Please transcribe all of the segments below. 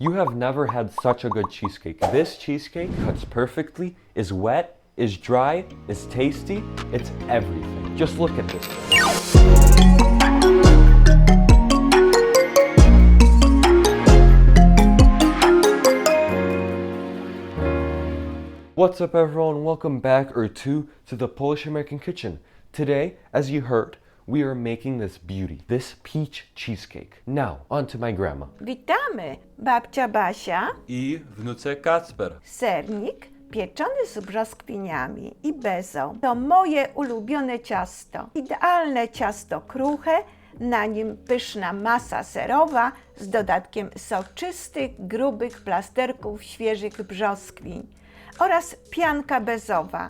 You have never had such a good cheesecake. This cheesecake cuts perfectly, is wet, is dry, is tasty, it's everything. Just look at this. What's up everyone, welcome back to the Polish American Kitchen. Today, as you heard, we are making this beauty, this peach cheesecake. Now, on to my grandma. Witamy, babcia Basia, I wnuce Kacper. sernik pieczony z brzoskwiniami i bezą. To moje ulubione ciasto. Idealne ciasto kruche, na nim pyszna masa serowa z dodatkiem soczystych, grubych plasterków świeżych brzoskwiń oraz pianka bezowa,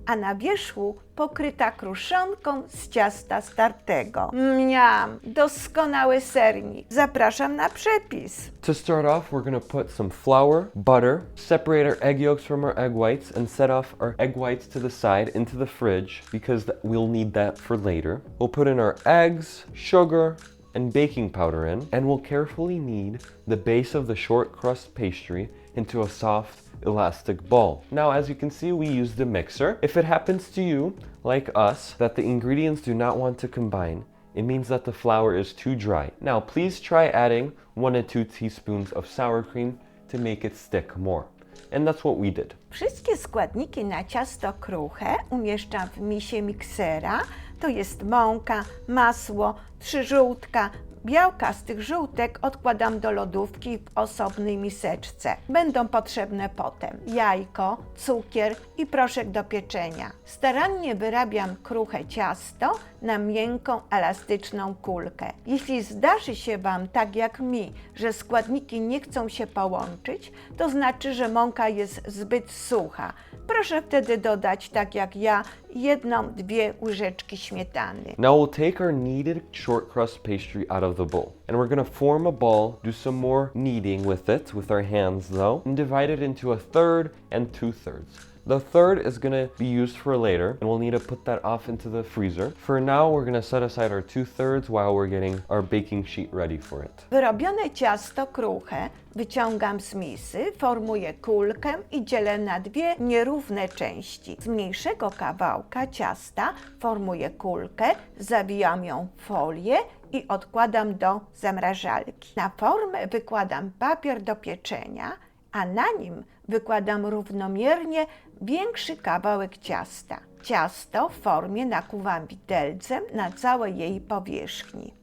a na wierzchu pokryta kruszonką z ciasta startego. Mniam, doskonały sernik. Zapraszam na przepis. To start off, we're gonna put some flour, butter, separate our egg yolks from our egg whites, and set off our egg whites to the side into the fridge because we'll need that for later. We'll put in our eggs, sugar, and baking powder in, and we'll carefully knead the base of the short crust pastry into a soft, elastic ball. Now, as you can see, we used a mixer. If it happens to you, like us, that the ingredients do not want to combine, it means that the flour is too dry. Now, please try adding 1 to 2 teaspoons of sour cream to make it stick more. And that's what we did. Wszystkie składniki na ciasto kruche umieszczam w misie miksera. To jest mąka, masło, 3 żółtka. Białka z tych żółtek odkładam do lodówki w osobnej miseczce. Będą potrzebne potem jajko, cukier i proszek do pieczenia. Starannie wyrabiam kruche ciasto na miękką, elastyczną kulkę. Jeśli zdarzy się Wam tak jak mi, że składniki nie chcą się połączyć, to znaczy, że mąka jest zbyt sucha. Proszę wtedy dodać, tak jak ja, 1-2 łyżeczki śmietany. Now we'll take our kneaded short crust pastry out of the bowl. And we're gonna form a ball, do some more kneading with it, with our hands though, and divide it into a third and 2/3. The third is gonna be used for later, and we'll need to put that off into the freezer. For now, we're gonna set aside our 2/3 while we're getting our baking sheet ready for it. Wyrobione ciasto kruche wyciągam z misy, formuję kulkę i dzielę na 2 nierówne części. Z mniejszego kawałka ciasta formuję kulkę, zawijam ją w folię i odkładam do zamrażalki. Na formę wykładam papier do pieczenia, a na nim wykładam równomiernie większy kawałek ciasta. Ciasto w formie nakuwam widelcem na całej jej powierzchni.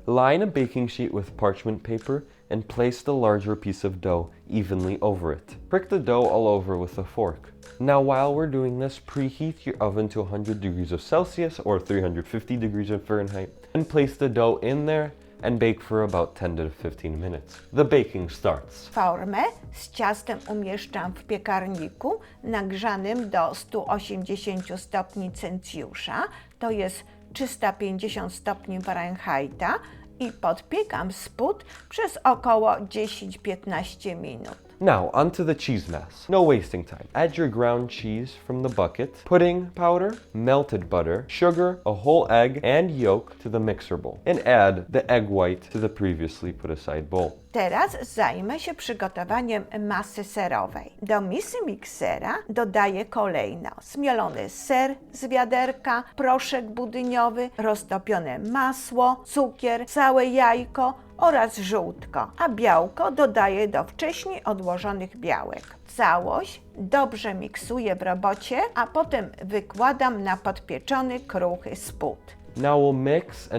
Line a baking sheet with parchment paper and place the larger piece of dough evenly over it. Prick the dough all over with a fork. Now, while we're doing this, preheat your oven to 100 degrees of Celsius or 350 degrees of Fahrenheit and place the dough in there and bake for about 10 to 15 minutes. The baking starts. Formę z ciastem umieszczam w piekarniku nagrzanym do 180 stopni Celsjusza, to jest 350 stopni Fahrenheita, i podpiekam spód przez około 10-15 minut. Now, onto the cheese mass. No wasting time. Add your ground cheese from the bucket, pudding powder, melted butter, sugar, a whole egg, and yolk to the mixer bowl. And add the egg white to the previously put aside bowl. Teraz zajmę się przygotowaniem masy serowej. Do misy miksera dodaję kolejno zmielony ser z wiaderka, proszek budyniowy, roztopione masło, cukier, całe jajko oraz żółtko, a białko dodaję do wcześniej odłożonych białek. Całość dobrze miksuję w robocie, a potem wykładam na podpieczony kruchy spód. Now we'll mix,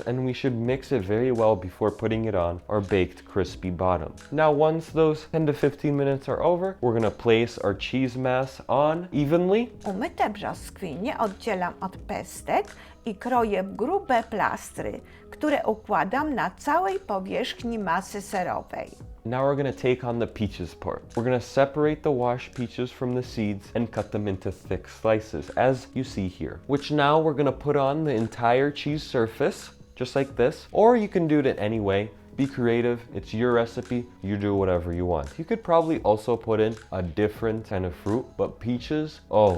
and we should mix it very well before putting it on our baked crispy bottom. Now once those 10 to 15 minutes are over, we're gonna place our cheese mass on evenly. Umyte brzoskwinie oddzielam od pestek i kroję w grube plastry, które układam na całej powierzchni masy serowej. Now we're gonna take on the peaches part. We're gonna separate the washed peaches from the seeds and cut them into thick slices, as you see here. Which now we're gonna put on the entire cheese surface, just like this. Or you can do it any way. Be creative, it's your recipe, you do whatever you want. You could probably also put in a different kind of fruit, but peaches, oh,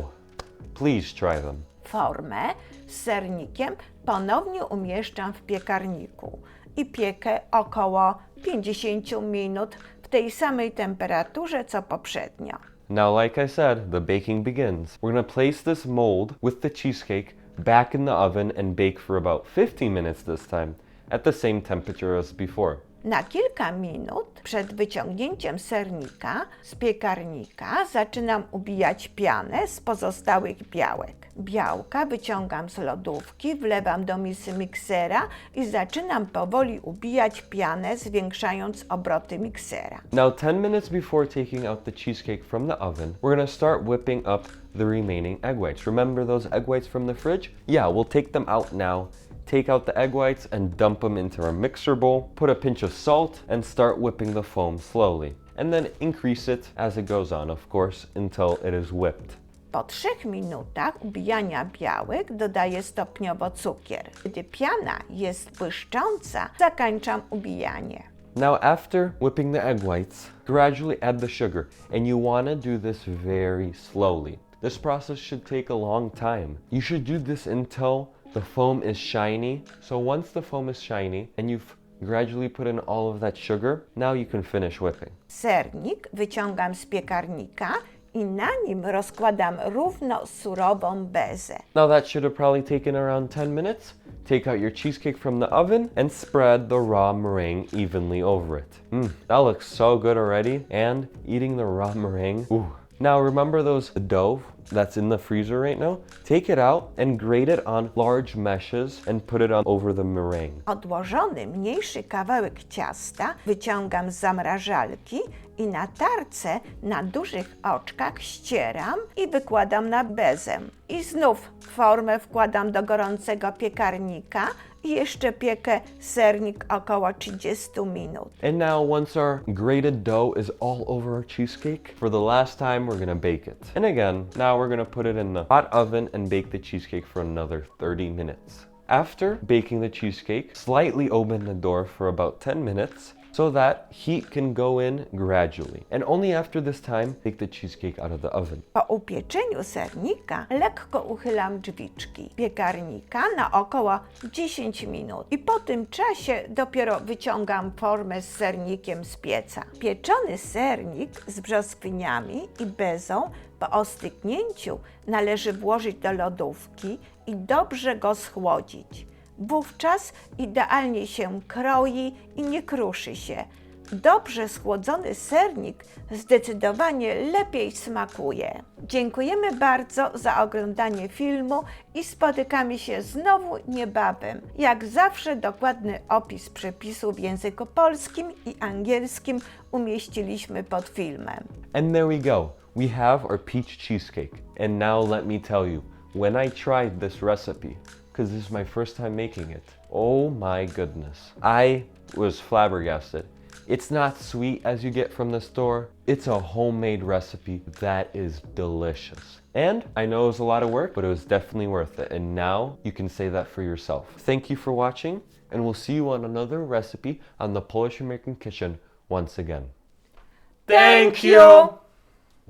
please try them. Formę z sernikiem ponownie umieszczam w piekarniku i piekę około 50 minut w w tej samej temperaturze co poprzednio. Now, like I said, the baking begins. We're gonna place this mold with the cheesecake back in the oven and bake for about 15 minutes this time, at the same temperature as before. Na kilka minut przed wyciągnięciem sernika z piekarnika zaczynam ubijać pianę z pozostałych białek. Białka wyciągam z lodówki, wlewam do misy miksera i zaczynam powoli ubijać pianę, zwiększając obroty miksera. Now, 10 minutes before taking out the cheesecake from the oven, we're gonna start whipping up the remaining egg whites. Remember those egg whites from the fridge? Yeah, we'll take them out now. Take out the egg whites and dump them into our mixer bowl. Put a pinch of salt and start whipping the foam slowly. And then increase it as it goes on, of course, until it is whipped. Po 3 minutach ubijania białek dodaję stopniowo cukier. Gdy piana jest błyszcząca, zakończam ubijanie. Now, after whipping the egg whites, gradually add the sugar. And you want to do this very slowly. This process should take a long time. You should do this until the foam is shiny. So once the foam is shiny and you've gradually put in all of that sugar, now you can finish whipping. Sernik wyciągam z piekarnika i na nim rozkładam równo surową bezę. Now that should have probably taken around 10 minutes. Take out your cheesecake from the oven and spread the raw meringue evenly over it. That looks so good already. And eating the raw meringue, ooh. Now remember those dough that's in the freezer right now? Take it out and grate it on large meshes and put it on over the meringue. Odłożony mniejszy kawałek ciasta wyciągam z zamrażalki i na tarce na dużych oczkach ścieram i wykładam na bezę. I znów formę wkładam do gorącego piekarnika i jeszcze piekę sernik około 30 minut. And now once our grated dough is all over our cheesecake, for the last time we're gonna bake it. And again, now we're gonna put it in the hot oven and bake the cheesecake for another 30 minutes. After baking the cheesecake, slightly open the door for about 10 minutes so that heat can go in gradually. And only after this time, take the cheesecake out of the oven. Po upieczeniu sernika lekko uchylam drzwiczki piekarnika na około 10 minut i po tym czasie dopiero wyciągam formę z sernikiem z pieca. Pieczony sernik z brzoskwiniami i bezą po ostygnięciu należy włożyć do lodówki i dobrze go schłodzić. Wówczas idealnie się kroi i nie kruszy się. Dobrze schłodzony sernik zdecydowanie lepiej smakuje. Dziękujemy bardzo za oglądanie filmu i spotykamy się znowu niebawem. Jak zawsze dokładny opis przepisów w języku polskim i angielskim umieściliśmy pod filmem. And there we go. We have our peach cheesecake. And now let me tell you, when I tried this recipe, because this is my first time making it, oh my goodness, I was flabbergasted. It's not sweet as you get from the store. It's a homemade recipe that is delicious. And I know it was a lot of work, but it was definitely worth it. And now you can say that for yourself. Thank you for watching, and we'll see you on another recipe on the Polish American Kitchen once again. Thank you!